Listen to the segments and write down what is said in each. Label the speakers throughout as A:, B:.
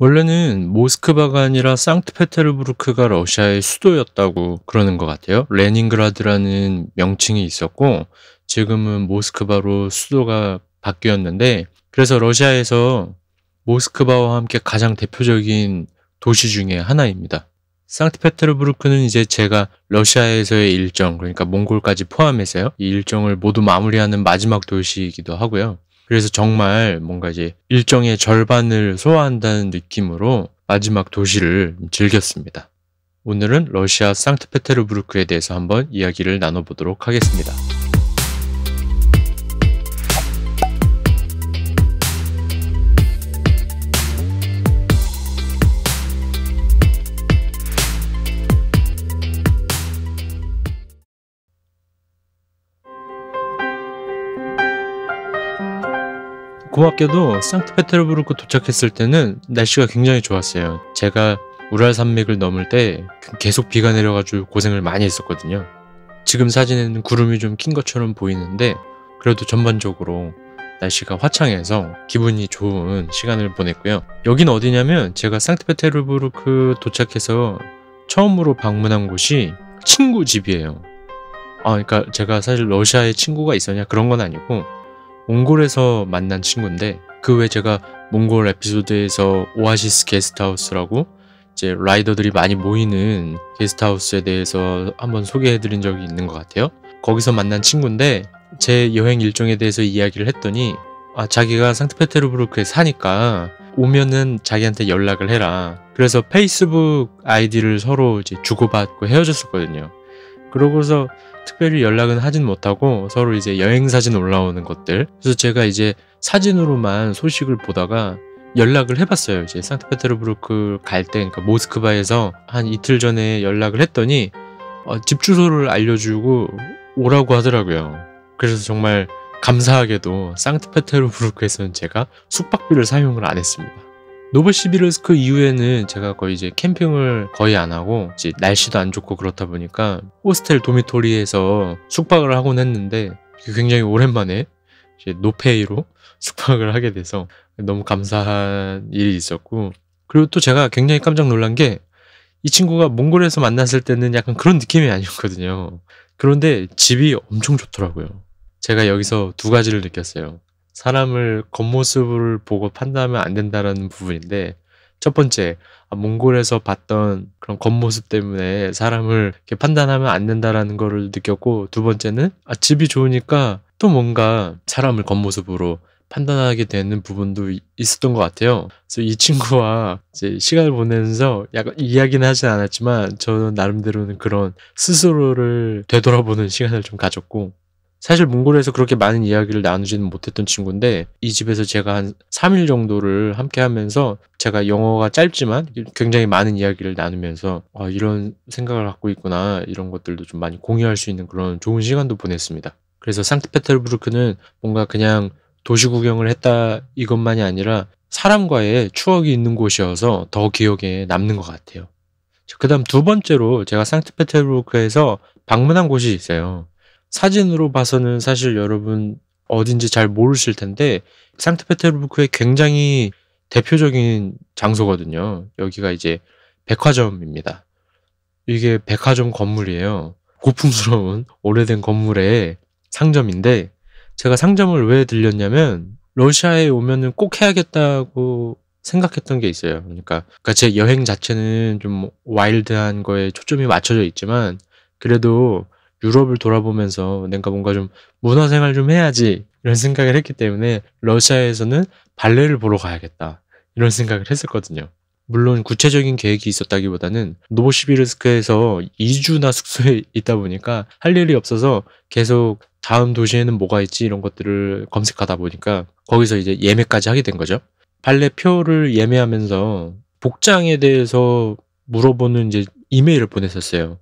A: 원래는 모스크바가 아니라 상트페테르부르크가 러시아의 수도였다고 그러는 것 같아요. 레닌그라드라는 명칭이 있었고 지금은 모스크바로 수도가 바뀌었는데, 그래서 러시아에서 모스크바와 함께 가장 대표적인 도시 중에 하나입니다. 상트페테르부르크는 이제 제가 러시아에서의 일정, 그러니까 몽골까지 포함해서요, 이 일정을 모두 마무리하는 마지막 도시이기도 하고요. 그래서 정말 뭔가 이제 일정의 절반을 소화한다는 느낌으로 마지막 도시를 즐겼습니다. 오늘은 러시아 상트페테르부르크에 대해서 한번 이야기를 나눠보도록 하겠습니다. 고맙게도 상트페테르부르크 도착했을 때는 날씨가 굉장히 좋았어요. 제가 우랄 산맥을 넘을 때 계속 비가 내려가지고 고생을 많이 했었거든요. 지금 사진에는 구름이 좀 낀 것처럼 보이는데 그래도 전반적으로 날씨가 화창해서 기분이 좋은 시간을 보냈고요. 여긴 어디냐면 제가 상트페테르부르크 도착해서 처음으로 방문한 곳이 친구 집이에요. 그러니까 제가 사실 러시아에 친구가 있었냐 그런 건 아니고 몽골에서 만난 친구인데, 그 외에 제가 몽골 에피소드에서 오아시스 게스트하우스라고 이제 라이더들이 많이 모이는 게스트하우스에 대해서 한번 소개해드린 적이 있는 것 같아요. 거기서 만난 친구인데 제 여행 일정에 대해서 이야기를 했더니 자기가 상트페테르부르크에 사니까 오면은 자기한테 연락을 해라. 그래서 페이스북 아이디를 서로 이제 주고받고 헤어졌었거든요. 그러고서 특별히 연락은 하진 못하고 서로 이제 여행 사진 올라오는 것들, 그래서 제가 이제 사진으로만 소식을 보다가 연락을 해봤어요. 이제 상트페테르부르크 갈 때, 그러니까 모스크바에서 한 이틀 전에 연락을 했더니 집 주소를 알려주고 오라고 하더라고요. 그래서 정말 감사하게도 상트페테르부르크에서는 제가 숙박비를 사용을 안 했습니다. 노브시비르스크 이후에는 제가 거의 이제 캠핑을 거의 안 하고, 이제 날씨도 안 좋고 그렇다 보니까 호스텔 도미토리에서 숙박을 하곤 했는데 굉장히 오랜만에 이제 노페이로 숙박을 하게 돼서 너무 감사한 일이 있었고, 그리고 또 제가 굉장히 깜짝 놀란 게 이 친구가 몽골에서 만났을 때는 약간 그런 느낌이 아니었거든요. 그런데 집이 엄청 좋더라고요. 제가 여기서 두 가지를 느꼈어요. 사람을 겉모습을 보고 판단하면 안 된다라는 부분인데, 첫 번째, 몽골에서 봤던 그런 겉모습 때문에 사람을 이렇게 판단하면 안 된다라는 거를 느꼈고, 두 번째는 집이 좋으니까 또 뭔가 사람을 겉모습으로 판단하게 되는 부분도 있었던 것 같아요. 그래서 이 친구와 이제 시간을 보내면서 약간 이야기는 하진 않았지만 저는 나름대로는 그런 스스로를 되돌아보는 시간을 좀 가졌고, 사실 몽골에서 그렇게 많은 이야기를 나누지는 못했던 친구인데 이 집에서 제가 한 3일 정도를 함께 하면서 제가 영어가 짧지만 굉장히 많은 이야기를 나누면서 이런 생각을 갖고 있구나, 이런 것들도 좀 많이 공유할 수 있는 그런 좋은 시간도 보냈습니다. 그래서 상트페테르부르크는 뭔가 그냥 도시 구경을 했다 이것만이 아니라 사람과의 추억이 있는 곳이어서 더 기억에 남는 것 같아요. 그 다음 두 번째로 제가 상트페테르부르크에서 방문한 곳이 있어요. 사진으로 봐서는 사실 여러분 어딘지 잘 모르실 텐데 상트페테르부르크의 굉장히 대표적인 장소거든요. 여기가 이제 백화점입니다. 이게 백화점 건물이에요. 고풍스러운 오래된 건물의 상점인데, 제가 상점을 왜 들렸냐면 러시아에 오면은 꼭 해야겠다고 생각했던 게 있어요. 그러니까 제 여행 자체는 좀 와일드한 거에 초점이 맞춰져 있지만 그래도 유럽을 돌아보면서 내가 뭔가 좀 문화생활 좀 해야지 이런 생각을 했기 때문에 러시아에서는 발레를 보러 가야겠다 이런 생각을 했었거든요. 물론 구체적인 계획이 있었다기보다는 노보시비르스크에서 2주나 숙소에 있다 보니까 할 일이 없어서 계속 다음 도시에는 뭐가 있지 이런 것들을 검색하다 보니까 거기서 이제 예매까지 하게 된 거죠. 발레 표를 예매하면서 복장에 대해서 물어보는 이제 이메일을 보냈었어요.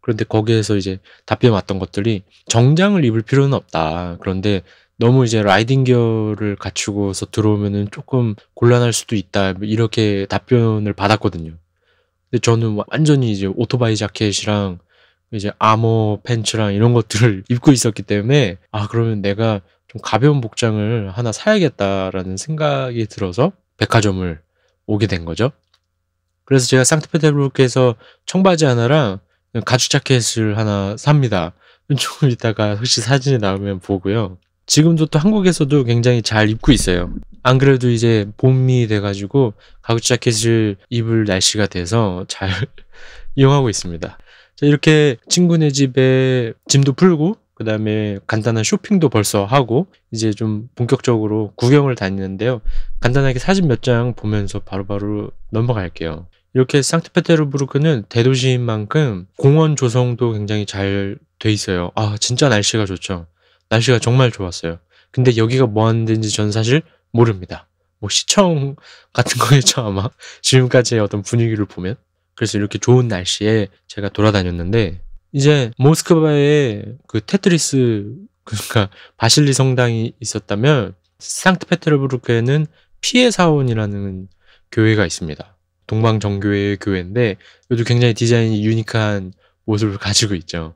A: 그런데 거기에서 이제 답변 왔던 것들이 정장을 입을 필요는 없다. 그런데 너무 이제 라이딩 기어를 갖추고서 들어오면은 조금 곤란할 수도 있다. 이렇게 답변을 받았거든요. 근데 저는 완전히 이제 오토바이 자켓이랑 이제 아머 팬츠랑 이런 것들을 입고 있었기 때문에 그러면 내가 좀 가벼운 복장을 하나 사야겠다라는 생각이 들어서 백화점을 오게 된 거죠. 그래서 제가 상트페테르부르크에서 청바지 하나랑 가죽 자켓을 하나 삽니다. 조금 있다가 혹시 사진이 나오면 보고요. 지금도 또 한국에서도 굉장히 잘 입고 있어요. 안 그래도 이제 봄이 돼가지고 가죽 자켓을 입을 날씨가 돼서 잘 이용하고 있습니다. 자, 이렇게 친구네 집에 짐도 풀고 그 다음에 간단한 쇼핑도 벌써 하고 이제 좀 본격적으로 구경을 다니는데요. 간단하게 사진 몇 장 보면서 바로바로 넘어갈게요. 이렇게 상트페테르부르크는 대도시인 만큼 공원 조성도 굉장히 잘 돼 있어요. 아, 진짜 날씨가 좋죠. 날씨가 정말 좋았어요. 근데 여기가 뭐 하는 데인지 전 사실 모릅니다. 뭐 시청 같은 거겠죠, 아마. 지금까지의 어떤 분위기를 보면. 그래서 이렇게 좋은 날씨에 제가 돌아다녔는데 이제 모스크바에 그 테트리스, 그러니까 바실리 성당이 있었다면 상트페테르부르크에는 피에 사원이라는 교회가 있습니다. 동방정교회의 교회인데 이것도 굉장히 디자인이 유니크한 모습을 가지고 있죠.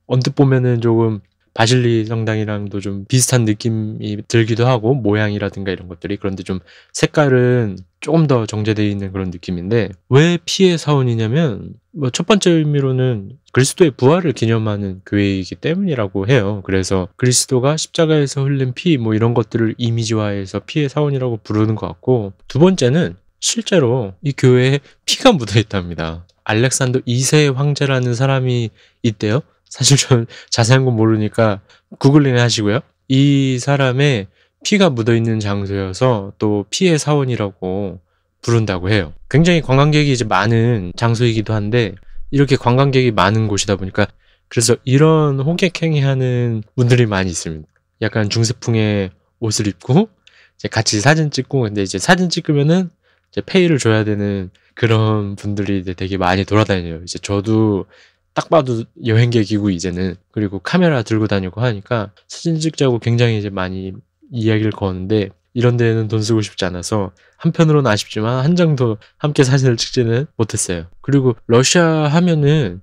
A: 언뜻 보면은 조금 바실리 성당이랑도 좀 비슷한 느낌이 들기도 하고 모양이라든가 이런 것들이. 그런데 좀 색깔은 조금 더 정제되어 있는 그런 느낌인데 왜 피의 사원이냐면 뭐 첫 번째 의미로는 그리스도의 부활을 기념하는 교회이기 때문이라고 해요. 그래서 그리스도가 십자가에서 흘린 피 뭐 이런 것들을 이미지화해서 피의 사원이라고 부르는 것 같고, 두 번째는 실제로 이 교회에 피가 묻어 있답니다. 알렉산더 2세 황제라는 사람이 있대요. 사실 전 자세한 건 모르니까 구글링 하시고요. 이 사람의 피가 묻어있는 장소여서 또 피의 사원이라고 부른다고 해요. 굉장히 관광객이 이제 많은 장소이기도 한데 이렇게 관광객이 많은 곳이다 보니까 그래서 이런 호객행위 하는 분들이 많이 있습니다. 약간 중세풍의 옷을 입고 이제 같이 사진 찍고, 근데 이제 사진 찍으면은 이제 페이를 줘야 되는 그런 분들이 이제 되게 많이 돌아다녀요. 이제 저도 딱 봐도 여행객이고 이제는, 그리고 카메라 들고 다니고 하니까 사진 찍자고 굉장히 이제 많이 이야기를 거는데 이런 데는 돈 쓰고 싶지 않아서 한편으로는 아쉽지만 한 장도 함께 사진을 찍지는 못했어요. 그리고 러시아 하면은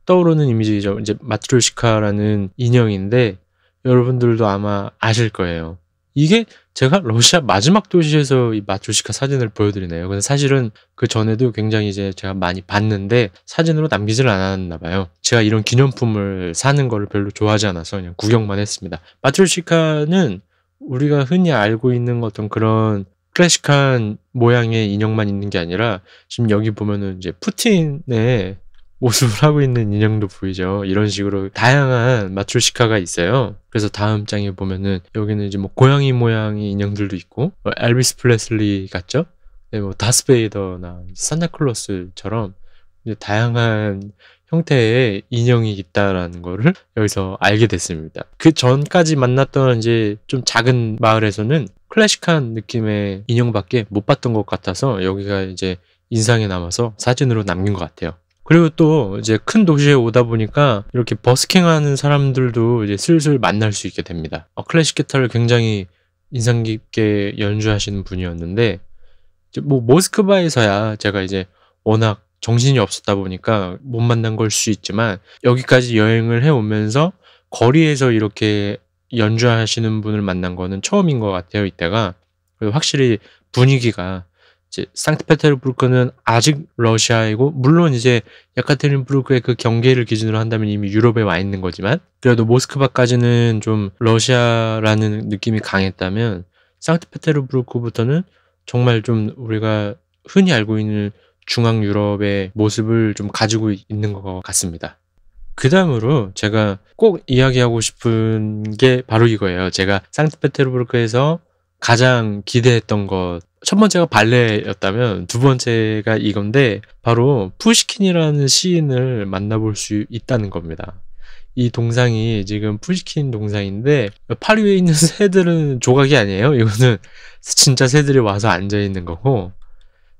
A: 떠오르는 이미지죠. 이제 마트료시카라는 인형인데 여러분들도 아마 아실 거예요. 이게 제가 러시아 마지막 도시에서 이 마트료시카 사진을 보여드리네요. 근데 사실은 그 전에도 굉장히 이제 제가 많이 봤는데 사진으로 남기지를 않았나 봐요. 제가 이런 기념품을 사는 거를 별로 좋아하지 않아서 그냥 구경만 했습니다. 마트료시카는 우리가 흔히 알고 있는 어떤 그런 클래식한 모양의 인형만 있는 게 아니라 지금 여기 보면은 이제 푸틴의 모습을 하고 있는 인형도 보이죠. 이런 식으로 다양한 마트료시카가 있어요. 그래서 다음 장에 보면은 여기는 이제 뭐 고양이 모양의 인형들도 있고 엘비스 프레슬리 같죠? 네, 뭐 다스베이더나 산타클로스처럼 이제 다양한 형태의 인형이 있다라는 거를 여기서 알게 됐습니다. 그 전까지 만났던 이제 좀 작은 마을에서는 클래식한 느낌의 인형밖에 못 봤던 것 같아서 여기가 이제 인상에 남아서 사진으로 남긴 것 같아요. 그리고 또 이제 큰 도시에 오다 보니까 이렇게 버스킹하는 사람들도 이제 슬슬 만날 수 있게 됩니다. 클래식 기타를 굉장히 인상 깊게 연주하시는 분이었는데 이제 뭐 모스크바에서야 제가 이제 워낙 정신이 없었다 보니까 못 만난 걸 수 있지만 여기까지 여행을 해오면서 거리에서 이렇게 연주하시는 분을 만난 거는 처음인 것 같아요, 이때가. 그리고 확실히 분위기가 이제 상트페테르부르크는 아직 러시아이고 물론 이제 예카테린부르크의 그 경계를 기준으로 한다면 이미 유럽에 와 있는 거지만 그래도 모스크바까지는 좀 러시아라는 느낌이 강했다면 상트페테르부르크부터는 정말 좀 우리가 흔히 알고 있는 중앙 유럽의 모습을 좀 가지고 있는 것 같습니다. 그 다음으로 제가 꼭 이야기하고 싶은 게 바로 이거예요. 제가 상트페테르부르크에서 가장 기대했던 것, 첫 번째가 발레였다면 두 번째가 이건데 바로 푸시킨이라는 시인을 만나볼 수 있다는 겁니다. 이 동상이 지금 푸시킨 동상인데 팔 위에 있는 새들은 조각이 아니에요. 이거는 진짜 새들이 와서 앉아있는 거고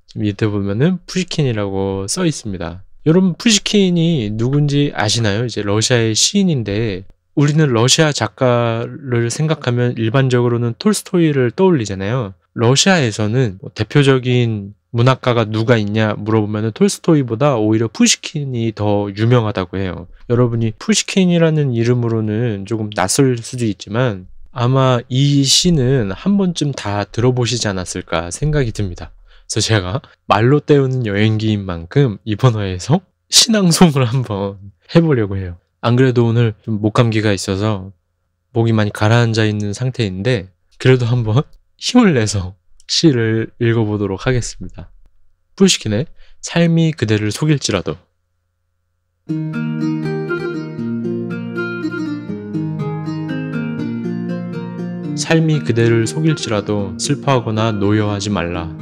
A: 지금 밑에 보면은 푸시킨이라고 써 있습니다. 여러분 푸시킨이 누군지 아시나요? 이제 러시아의 시인인데 우리는 러시아 작가를 생각하면 일반적으로는 톨스토이를 떠올리잖아요. 러시아에서는 대표적인 문학가가 누가 있냐 물어보면 톨스토이보다 오히려 푸시킨이 더 유명하다고 해요. 여러분이 푸시킨이라는 이름으로는 조금 낯설 수도 있지만 아마 이 시는 한 번쯤 다 들어보시지 않았을까 생각이 듭니다. 그래서 제가 말로 때우는 여행기인 만큼 이번화에서 신앙송을 한번 해보려고 해요. 안 그래도 오늘 좀 목감기가 있어서 목이 많이 가라앉아 있는 상태인데 그래도 한번 힘을 내서 시를 읽어보도록 하겠습니다. 푸시킨의 삶이 그대를 속일지라도. 삶이 그대를 속일지라도 슬퍼하거나 노여하지 말라.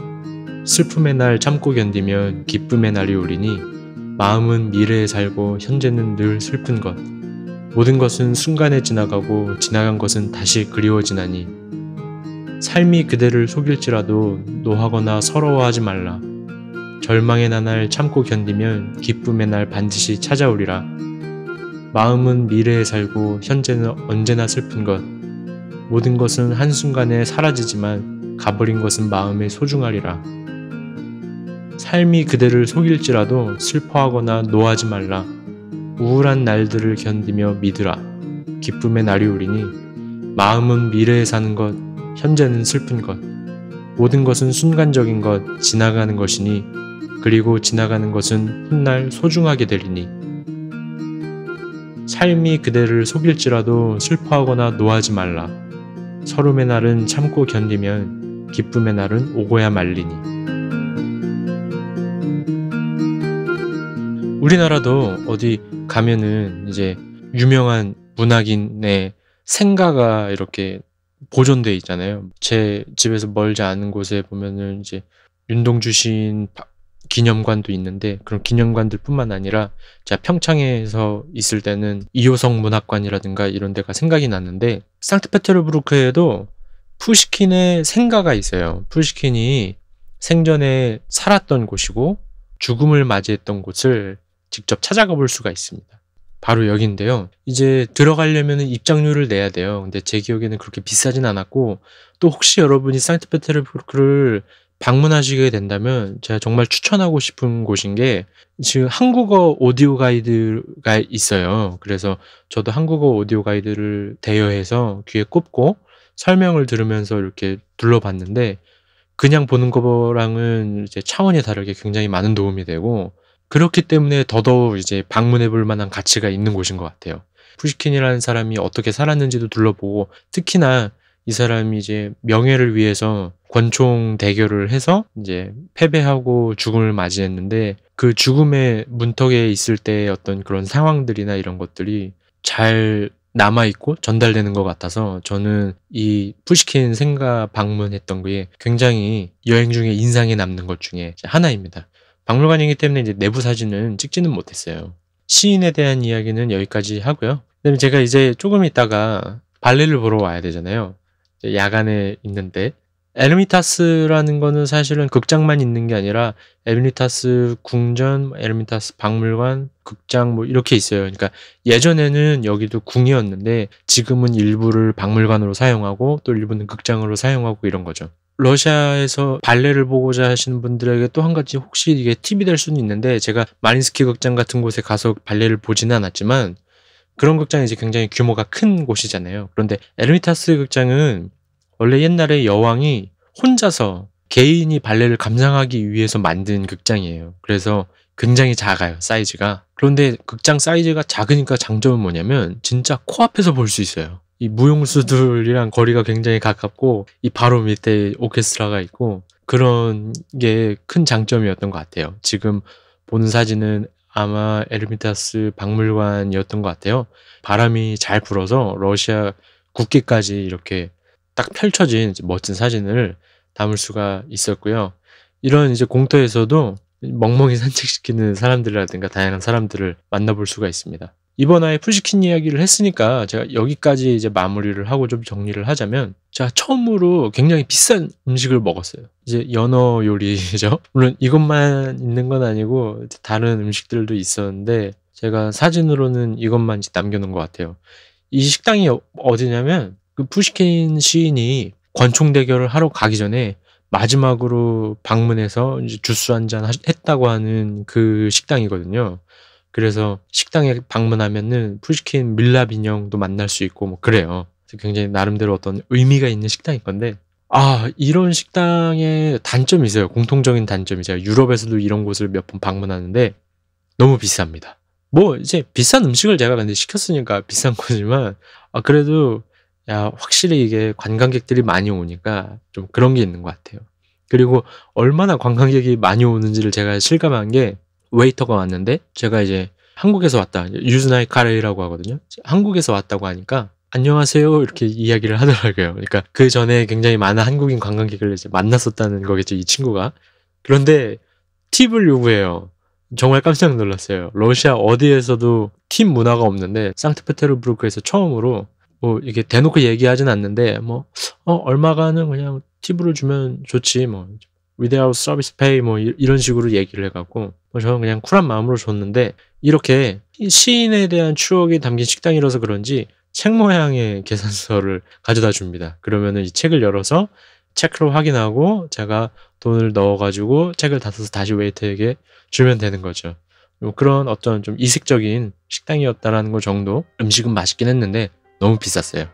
A: 슬픔의 날 참고 견디면 기쁨의 날이 오리니 마음은 미래에 살고 현재는 늘 슬픈 것. 모든 것은 순간에 지나가고 지나간 것은 다시 그리워지나니 삶이 그대를 속일지라도 노하거나 서러워하지 말라. 절망의 나날 참고 견디면 기쁨의 날 반드시 찾아오리라. 마음은 미래에 살고 현재는 언제나 슬픈 것. 모든 것은 한순간에 사라지지만 가버린 것은 마음에 소중하리라. 삶이 그대를 속일지라도 슬퍼하거나 노하지 말라. 우울한 날들을 견디며 믿으라. 기쁨의 날이 오리니 마음은 미래에 사는 것, 현재는 슬픈 것. 모든 것은 순간적인 것, 지나가는 것이니 그리고 지나가는 것은 훗날 소중하게 되리니 삶이 그대를 속일지라도 슬퍼하거나 노하지 말라. 서름의 날은 참고 견디면 기쁨의 날은 오고야 말리니. 우리나라도 어디 가면은 이제 유명한 문학인의 생가가 이렇게 보존돼 있잖아요. 제 집에서 멀지 않은 곳에 보면은 이제 윤동주 시인 기념관도 있는데 그런 기념관들 뿐만 아니라 제가 평창에서 있을 때는 이호성 문학관이라든가 이런 데가 생각이 났는데 상트페테르부르크에도 푸시킨의 생가가 있어요. 푸시킨이 생전에 살았던 곳이고 죽음을 맞이했던 곳을 직접 찾아가 볼 수가 있습니다. 바로 여기인데요. 이제 들어가려면 입장료를 내야 돼요. 근데 제 기억에는 그렇게 비싸진 않았고 또 혹시 여러분이 상트페테르부르크를 방문하시게 된다면 제가 정말 추천하고 싶은 곳인 게 지금 한국어 오디오 가이드가 있어요. 그래서 저도 한국어 오디오 가이드를 대여해서 귀에 꽂고 설명을 들으면서 이렇게 둘러봤는데 그냥 보는 거랑은 이제 차원이 다르게 굉장히 많은 도움이 되고 그렇기 때문에 더더욱 이제 방문해 볼 만한 가치가 있는 곳인 것 같아요. 푸시킨이라는 사람이 어떻게 살았는지도 둘러보고 특히나 이 사람이 이제 명예를 위해서 권총 대결을 해서 이제 패배하고 죽음을 맞이했는데 그 죽음의 문턱에 있을 때의 어떤 그런 상황들이나 이런 것들이 잘 남아있고 전달되는 것 같아서 저는 이 푸시킨 생가 방문했던 게 굉장히 여행 중에 인상에 남는 것 중에 하나입니다. 박물관이기 때문에 이제 내부 사진은 찍지는 못했어요. 시인에 대한 이야기는 여기까지 하고요. 그다음에 제가 이제 조금 있다가 발레를 보러 와야 되잖아요. 야간에 있는데 에르미타스라는 거는 사실은 극장만 있는 게 아니라 에르미타스 궁전, 에르미타스 박물관, 극장 뭐 이렇게 있어요. 그러니까 예전에는 여기도 궁이었는데 지금은 일부를 박물관으로 사용하고 또 일부는 극장으로 사용하고 이런 거죠. 러시아에서 발레를 보고자 하시는 분들에게 또 한 가지 혹시 이게 팁이 될 수는 있는데 제가 마린스키 극장 같은 곳에 가서 발레를 보지는 않았지만 그런 극장이 이제 굉장히 규모가 큰 곳이잖아요. 그런데 에르미타스 극장은 원래 옛날에 여왕이 혼자서 개인이 발레를 감상하기 위해서 만든 극장이에요. 그래서 굉장히 작아요, 사이즈가. 그런데 극장 사이즈가 작으니까 장점은 뭐냐면 진짜 코앞에서 볼 수 있어요. 이 무용수들이랑 거리가 굉장히 가깝고 이 바로 밑에 오케스트라가 있고 그런 게 큰 장점이었던 것 같아요. 지금 보는 사진은 아마 에르미타스 박물관이었던 것 같아요. 바람이 잘 불어서 러시아 국기까지 이렇게 딱 펼쳐진 멋진 사진을 담을 수가 있었고요. 이런 이제 공터에서도 멍멍이 산책시키는 사람들이라든가 다양한 사람들을 만나볼 수가 있습니다. 이번 화에 푸시킨 이야기를 했으니까 제가 여기까지 이제 마무리를 하고 좀 정리를 하자면 제가 처음으로 굉장히 비싼 음식을 먹었어요. 이제 연어 요리죠. 물론 이것만 있는 건 아니고 다른 음식들도 있었는데 제가 사진으로는 이것만 남겨놓은 것 같아요. 이 식당이 어디냐면 그 푸시킨 시인이 권총 대결을 하러 가기 전에 마지막으로 방문해서 이제 주스 한잔 했다고 하는 그 식당이거든요. 그래서 식당에 방문하면은 푸시킨 밀랍 인형도 만날 수 있고 뭐 그래요. 그래서 굉장히 나름대로 어떤 의미가 있는 식당일 건데 이런 식당에 단점이 있어요. 공통적인 단점이. 제가 유럽에서도 이런 곳을 몇 번 방문하는데 너무 비쌉니다. 뭐 이제 비싼 음식을 제가 근데 시켰으니까 비싼 거지만 그래도 확실히 이게 관광객들이 많이 오니까 좀 그런 게 있는 것 같아요. 그리고 얼마나 관광객이 많이 오는지를 제가 실감한 게 웨이터가 왔는데 제가 이제 한국에서 왔다. 유즈나이 카레이라고 하거든요. 한국에서 왔다고 하니까 안녕하세요 이렇게 이야기를 하더라고요. 그러니까 그 전에 굉장히 많은 한국인 관광객을 이제 만났었다는 거겠죠, 이 친구가. 그런데 팁을 요구해요. 정말 깜짝 놀랐어요. 러시아 어디에서도 팁 문화가 없는데 상트페테르부르크에서 처음으로 뭐 이게 대놓고 얘기하진 않는데 뭐 얼마가는 그냥 팁으로 주면 좋지 뭐 without service pay 뭐 이런 식으로 얘기를 해갖고 저는 그냥 쿨한 마음으로 줬는데 이렇게 시인에 대한 추억이 담긴 식당이라서 그런지 책 모양의 계산서를 가져다 줍니다. 그러면은 이 책을 열어서 체크로 확인하고 제가 돈을 넣어가지고 책을 닫아서 다시 웨이터에게 주면 되는 거죠. 그런 어떤 좀 이색적인 식당이었다라는 거 정도. 음식은 맛있긴 했는데 너무 비쌌어요.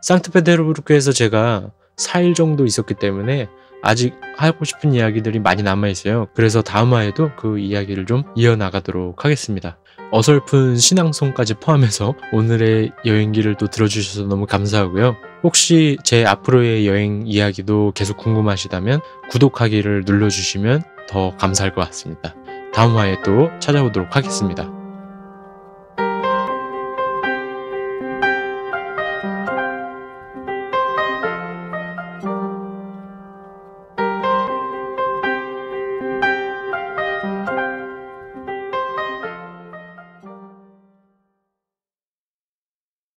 A: 상트페테르부르크에서 제가 4일 정도 있었기 때문에 아직 하고 싶은 이야기들이 많이 남아있어요. 그래서 다음 화에도 그 이야기를 좀 이어나가도록 하겠습니다. 어설픈 신앙송까지 포함해서 오늘의 여행기를 또 들어주셔서 너무 감사하고요. 혹시 제 앞으로의 여행 이야기도 계속 궁금하시다면 구독하기를 눌러주시면 더 감사할 것 같습니다. 다음 화에 또 찾아오도록 하겠습니다.